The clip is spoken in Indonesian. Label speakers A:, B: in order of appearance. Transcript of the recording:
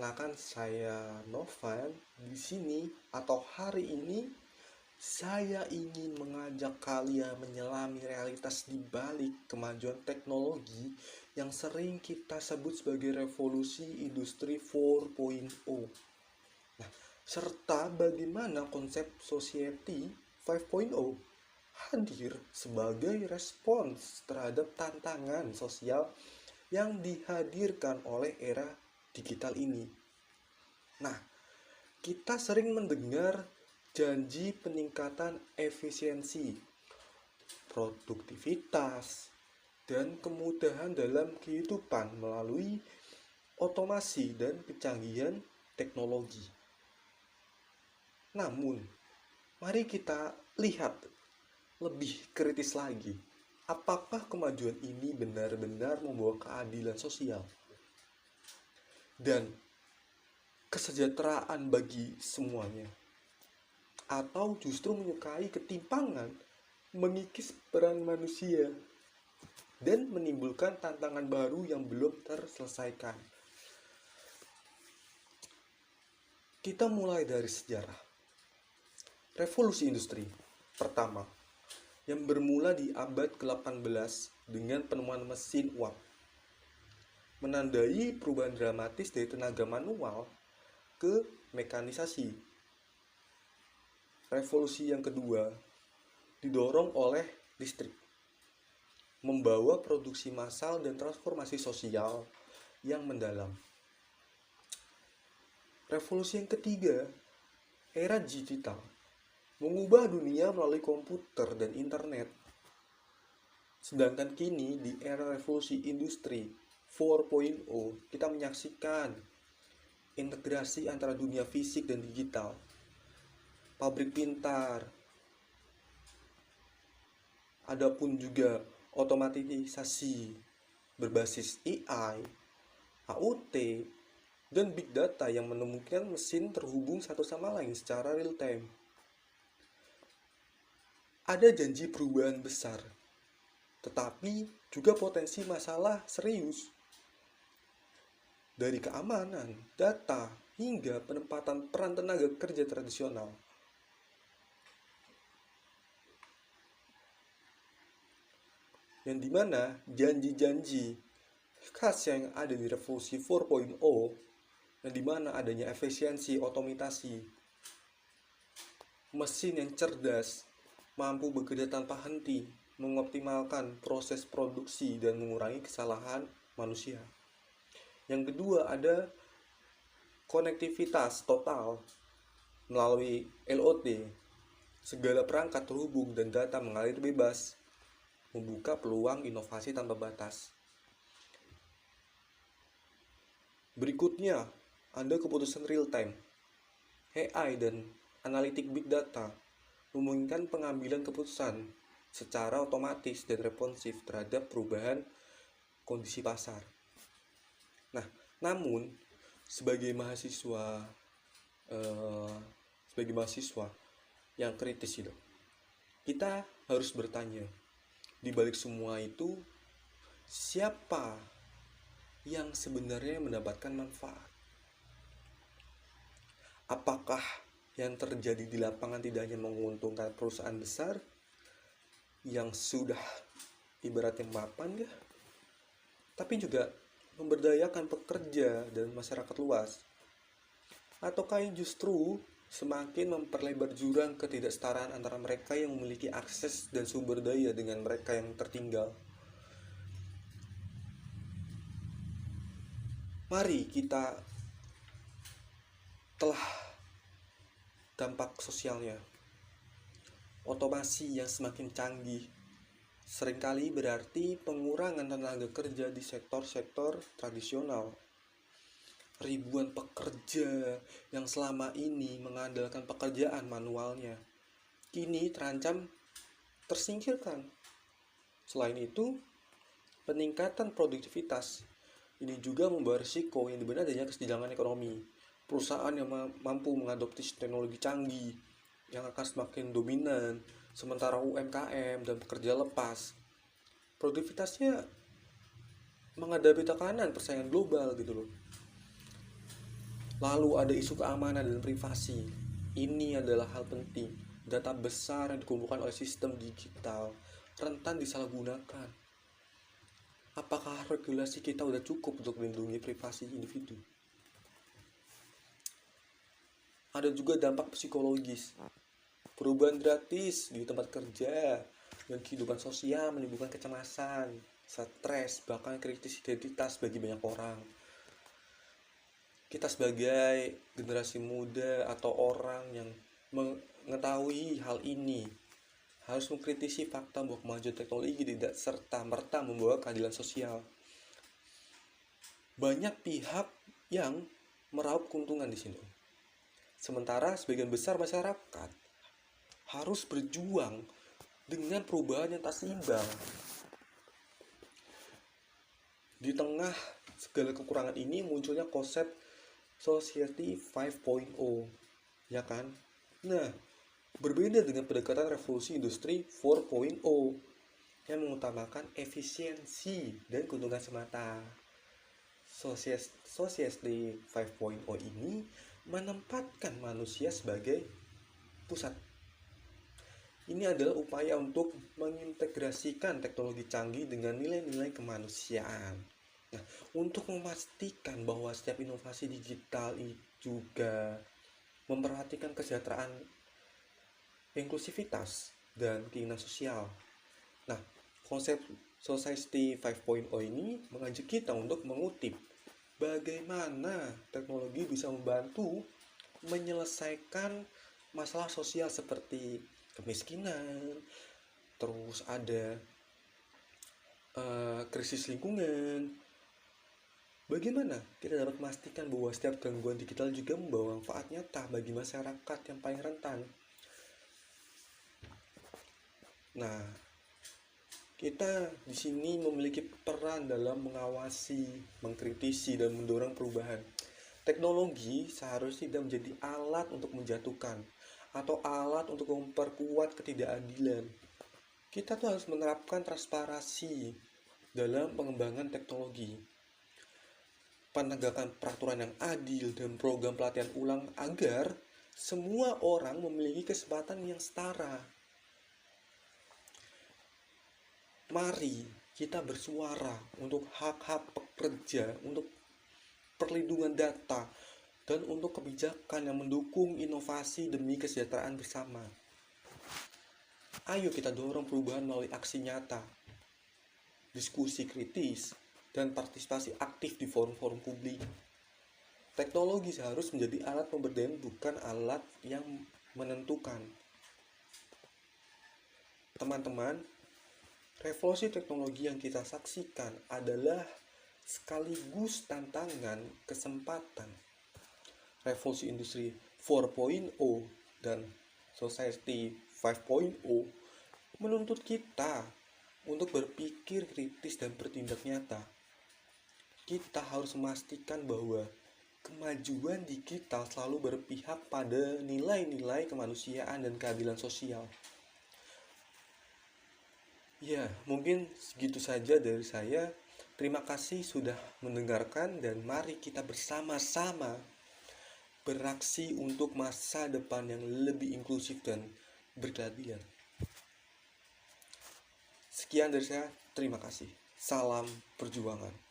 A: Perkenalkan saya Novan. Di sini atau hari ini saya ingin mengajak kalian menyelami realitas di balik kemajuan teknologi yang sering kita sebut sebagai revolusi industri 4.0. Nah, serta bagaimana konsep society 5.0 hadir sebagai respons terhadap tantangan sosial yang dihadirkan oleh era digital ini. Nah, kita sering mendengar janji peningkatan efisiensi, produktivitas, dan kemudahan dalam kehidupan melalui otomasi dan kecanggihan teknologi. Namun, mari kita lihat lebih kritis lagi. Apakah kemajuan ini benar-benar membawa keadilan sosial dan kesejahteraan bagi semuanya? Atau justru menyukai ketimpangan, mengikis peran manusia, dan menimbulkan tantangan baru yang belum terselesaikan? Kita mulai dari sejarah. Revolusi industri pertama yang bermula di abad ke-18 dengan penemuan mesin uap menandai perubahan dramatis dari tenaga manual ke mekanisasi. Revolusi yang kedua didorong oleh listrik, membawa produksi massal dan transformasi sosial yang mendalam. Revolusi yang ketiga, era digital, mengubah dunia melalui komputer dan internet. Sedangkan kini di era revolusi industri 4.0 kita menyaksikan integrasi antara dunia fisik dan digital. Pabrik pintar, adapun juga otomatisasi berbasis AI, AOT, dan big data yang menemukan mesin terhubung satu sama lain secara real time. Ada janji perubahan besar, tetapi juga potensi masalah serius. Dari keamanan, data, hingga penempatan peran tenaga kerja tradisional. Yang dimana janji-janji khas yang ada di revolusi 4.0, yang dimana adanya efisiensi, otomatisasi, mesin yang cerdas, mampu bekerja tanpa henti, mengoptimalkan proses produksi dan mengurangi kesalahan manusia. Yang kedua ada konektivitas total melalui LOT. Segala perangkat terhubung dan data mengalir bebas, membuka peluang inovasi tanpa batas. Berikutnya, ada keputusan real time. AI dan analitik big data memungkinkan pengambilan keputusan secara otomatis dan responsif terhadap perubahan kondisi pasar. Nah, namun sebagai mahasiswa yang kritis itu, kita harus bertanya, di balik semua itu, siapa yang sebenarnya mendapatkan manfaat? Apakah yang terjadi di lapangan tidak hanya menguntungkan perusahaan besar yang sudah ibaratnya mapan ya, tapi juga memberdayakan pekerja dan masyarakat luas? Ataukah justru semakin memperlebar jurang ketidaksetaraan antara mereka yang memiliki akses dan sumber daya dengan mereka yang tertinggal? Mari kita telah dampak sosialnya. Otomasi yang semakin canggih seringkali berarti pengurangan tenaga kerja di sektor-sektor tradisional. Ribuan pekerja yang selama ini mengandalkan pekerjaan manualnya kini terancam tersingkirkan. Selain itu, peningkatan produktivitas ini juga membawa risiko yang dimana adanya kesenjangan ekonomi. Perusahaan yang mampu mengadopsi teknologi canggih yang akan semakin dominan, sementara UMKM dan pekerja lepas produktivitasnya menghadapi tekanan persaingan global gitu loh. Lalu ada isu keamanan dan privasi. Ini adalah hal penting. Data besar yang dikumpulkan oleh sistem digital rentan disalahgunakan. Apakah regulasi kita udah cukup untuk melindungi privasi individu? Ada juga dampak psikologis. Perubahan gratis di tempat kerja dan kehidupan sosial menimbulkan kecemasan, stres, bahkan krisis identitas bagi banyak orang. Kita sebagai generasi muda atau orang yang mengetahui hal ini harus mengkritisi fakta bahwa kemajuan teknologi tidak serta-merta membawa keadilan sosial. Banyak pihak yang meraup keuntungan di sini. Sementara sebagian besar masyarakat harus berjuang dengan perubahan yang tak seimbang. Di tengah segala kekurangan ini munculnya konsep Society 5.0, ya kan? Nah, berbeda dengan pendekatan revolusi industri 4.0 yang mengutamakan efisiensi dan keuntungan semata. Society 5.0 ini menempatkan manusia sebagai pusat. Ini adalah upaya untuk mengintegrasikan teknologi canggih dengan nilai-nilai kemanusiaan. Nah, untuk memastikan bahwa setiap inovasi digital juga memperhatikan kesejahteraan, inklusivitas, dan keinginan sosial. Nah, konsep Society 5.0 ini mengajak kita untuk mengutip bagaimana teknologi bisa membantu menyelesaikan masalah sosial seperti kemiskinan, terus ada krisis lingkungan. Bagaimana kita dapat memastikan bahwa setiap gangguan digital juga membawa manfaat nyata bagi masyarakat yang paling rentan? Nah, kita di sini memiliki peran dalam mengawasi, mengkritisi, dan mendorong perubahan. Teknologi seharusnya tidak menjadi alat untuk menjatuhkan atau alat untuk memperkuat ketidakadilan. Kita tuh harus menerapkan transparansi dalam pengembangan teknologi, penegakan peraturan yang adil, dan program pelatihan ulang agar semua orang memiliki kesempatan yang setara. Mari kita bersuara untuk hak-hak pekerja, untuk perlindungan data, dan untuk kebijakan yang mendukung inovasi demi kesejahteraan bersama. Ayo kita dorong perubahan melalui aksi nyata, diskusi kritis, dan partisipasi aktif di forum-forum publik. Teknologi seharus menjadi alat pemberdayaan, bukan alat yang menentukan. Teman-teman, revolusi teknologi yang kita saksikan adalah sekaligus tantangan kesempatan. Revolusi industri 4.0 dan Society 5.0 menuntut kita untuk berpikir kritis dan bertindak nyata. Kita harus memastikan bahwa kemajuan digital selalu berpihak pada nilai-nilai kemanusiaan dan keadilan sosial. Ya, mungkin segitu saja dari saya. Terima kasih sudah mendengarkan dan mari kita bersama-sama beraksi untuk masa depan yang lebih inklusif dan berkeadilan. Sekian dari saya, terima kasih. Salam perjuangan.